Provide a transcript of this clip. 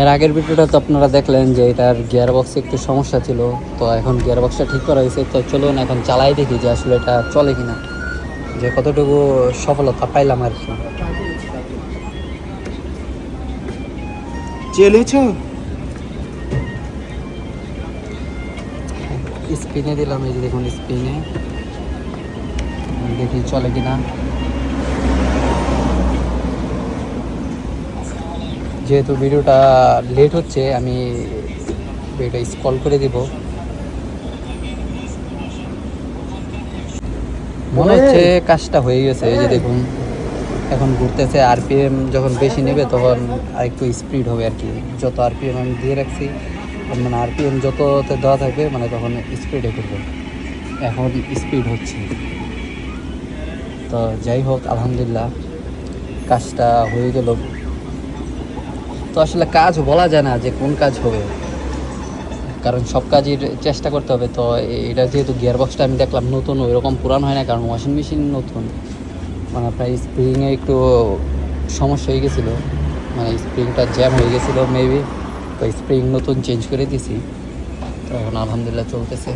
এর আগের ভিডিওটা তো আপনারা দেখলেন যে এটার গিয়ার বক্সে একটু সমস্যা ছিল, তো এখন গিয়ার বক্সটা ঠিক করা হয়েছে। তো চলুন এখন চালাই দেখি যে আসলে এটা চলে কিনা, যে কতটুকু সফলতা পাইলাম আর কি। চেলেছ? স্পিনে দিলাম, এই যে দেখুন স্পিনে, দেখি চলে কিনা। যেহেতু ভিডিওটা লেট হচ্ছে, আমি ভিডিওটা স্ক্রল করে দিব। মনে হচ্ছে কাজটা হয়ে গেছে, এই যে দেখুন এখন ঘুরতেছে। আরপিএম যখন বেশি নেবে তখন আর একটু স্পিড হবে আর কি। যত আরপিএম আমি দিয়ে রাখছি, মানে আরপিএম যততে দেওয়া থাকবে মানে তখন স্পিডে করবে। এখন স্পিড হচ্ছে। তো যাই হোক, আলহামদুলিল্লাহ কাজটা হয়ে গেল। তো আসলে কাজ বলা যায় না যে কোন কাজ হবে, কারণ সব কাজই চেষ্টা করতে হবে। তো এটা যেহেতু গিয়ার বক্সটা আমি দেখলাম নতুন, ওইরকম পুরান হয় না, কারণ ওয়াশিং মেশিন নতুন। মানে আপনার স্প্রিংয়ে একটু সমস্যা হয়ে গেছিলো, মানে স্প্রিংটা জ্যাম হয়ে গেছিলো মেবি। তো স্প্রিং নতুন চেঞ্জ করে দিয়েছি, তো এখন আলহামদুলিল্লাহ চলতেছে।